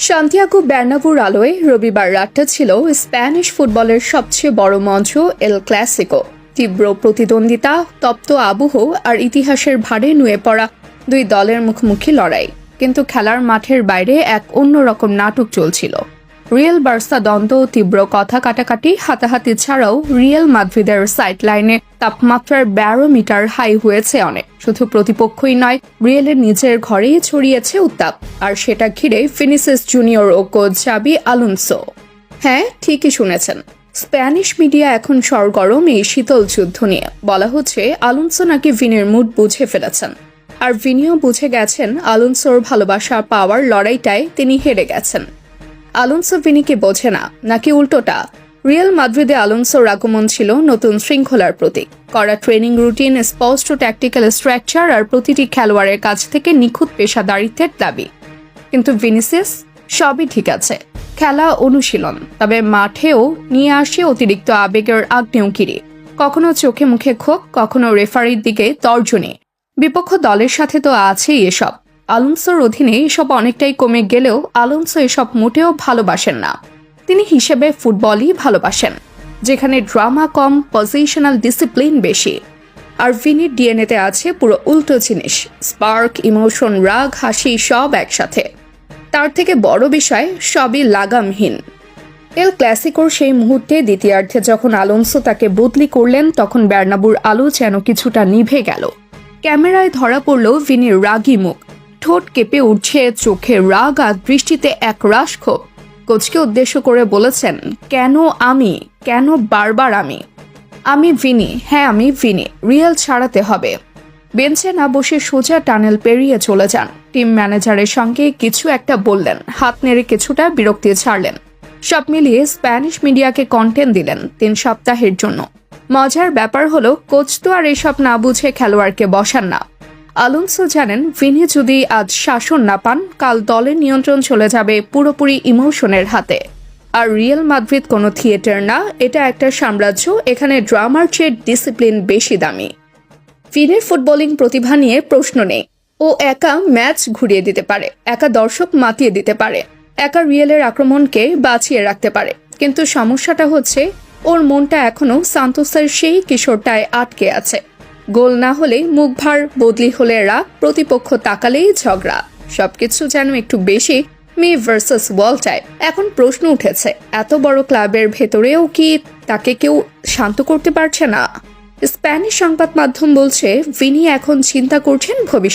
Santiago বার্নাব্যুর আলোয় রবিবার রাতটা ছিল স্প্যানিশ ফুটবলের সবচেয়ে বড় মঞ্চ এল ক্লাসিকো। তীব্র প্রতিদ্বন্দ্বিতা, তপ্ত আবহ আর ইতিহাসের ভারে নুয়ে পড়া দুই দলের মুখোমুখি লড়াই। কিন্তু খেলার মাঠের বাইরে এক অন্যরকম নাটক চলছিল। রিয়েল বার্সা দ্বন্দ্ব, তীব্র কথা কাটাকাটি, হাতাহাতি ছাড়াও রিয়েল মাদ্রিদের সাইড লাইনে তাপমাত্রার 12 মিটার হাই হয়েছে অনেক। শুধু প্রতিপক্ষই নয়, রিয়েলের নিজের ঘরেই ছড়িয়েছে উত্তাপ, আর সেটা ঘিরে ভিনিসিয়াস জুনিয়র ও কোচ জাবি আলোনসো। হ্যাঁ, ঠিকই শুনেছেন, স্প্যানিশ মিডিয়া এখন সরগরম এই শীতল যুদ্ধ নিয়ে। বলা হচ্ছে আলোনসো নাকি ভিনির মুড বুঝে ফেলেছেন, আর ভিনিও বুঝে গেছেন আলোনসোর ভালোবাসা পাওয়ার লড়াইটায় তিনি হেরে গেছেন। আলোনসো ভিনিকে বোঝে না, নাকি উল্টোটা? রিয়েল মাদ্রিদে আলোনসোর আগমন ছিল নতুন শৃঙ্খলার প্রতীক। কড়া ট্রেনিং রুটিন, স্পষ্ট ট্যাকটিক্যাল স্ট্রাকচার আর প্রতিটি খেলোয়াড়ের কাছ থেকে নিখুঁত পেশাদারিত্বের দাবি। কিন্তু ভিনিসিয়াস, সবই ঠিক আছে, খেলা, অনুশীলন, তবে মাঠেও নিয়ে আসে অতিরিক্ত আবেগের আগ্নেয়গিরি। কখনো চোখে মুখে ক্ষোভ, কখনো রেফারির দিকে তর্জনী। বিপক্ষ দলের সাথে তো আছেই এসব। আলোনসোর অধীনে এসব অনেকটাই কমে গেলেও আলোনসো এসব মোটেও ভালোবাসেন না। তিনি হিসেবে ফুটবলই ভালোবাসেন, যেখানে ড্রামা কম, পজিশনাল ডিসিপ্লিন বেশি। আর ভিনির ডিএনএতে আছে পুরো উল্টো জিনিস, স্পার্ক, ইমোশন, রাগ, হাসি, সব একসাথে। তার থেকে বড় বিষয়, সবই লাগামহীন। এল ক্লাসিকোর সেই মুহূর্তে দ্বিতীয়ার্ধে যখন আলোনসো তাকে বদলি করলেন, তখন বার্নাব্যুর আলো যেন কিছুটা নিভে গেল। ক্যামেরায় ধরা পড়ল ভিনির রাগী মুখ, ঠোঁট কেঁপে উঠছে, চোখে রাগ আর দৃষ্টিতে এক রাশ ক্ষোভ। কোচকে উদ্দেশ্য করে বলেছেন, কেন বারবার আমি ভিনি, হ্যাঁ আমি ভিনি, রিয়েল ছাড়াতে হবে। বেঞ্চে না বসে সোজা টানেল পেরিয়ে চলে যান। টিম ম্যানেজারের সঙ্গে কিছু একটা বললেন, হাত নেড়ে কিছুটা বিরক্তি ছাড়লেন। সব মিলিয়ে স্প্যানিশ মিডিয়াকে কন্টেন্ট দিলেন 3 সপ্তাহের জন্য। মজার ব্যাপার হলো, কোচ তো আর এসব না বুঝে খেলোয়াড়কে বসান না। আলোনসো জানেন, ভিনি যদি আজ শাসন না পান, কাল দলের নিয়ন্ত্রণ চলে যাবে পুরোপুরি ইমোশনের হাতে। আর রিয়েল মাদ্রিদ কোনো থিয়েটার না, এটা একটা সাম্রাজ্য। এখানে ড্রামার চেয়ে ডিসিপ্লিন বেশি দামি। ভিনির ফুটবলিং প্রতিভা নিয়ে প্রশ্ন নেই। ও একা ম্যাচ ঘুরিয়ে দিতে পারে, একা দর্শক মাতিয়ে দিতে পারে, একা রিয়েলের আক্রমণকে বাঁচিয়ে রাখতে পারে। কিন্তু সমস্যাটা হচ্ছে, ওর মনটা এখনো সান্তোসের সেই কিশোরটায় আটকে আছে। গোল না হলে মুখ ভার, বদলি হলে রাগ, প্রতিপক্ষ তাকালেই ঝগড়া। সবকিছু যেন একটু বেশি মি ভার্সেস ওয়ার্ল্ড টাইপ। এখন প্রশ্ন উঠেছে, এত বড় ক্লাবের ভেতরেও কি তাকে কেউ শান্ত করতে পারছে না? স্প্যানিশ সংবাদ মাধ্যম বলছে, ভিনি এখন চিন্তা করছেন ভবিষ্যৎ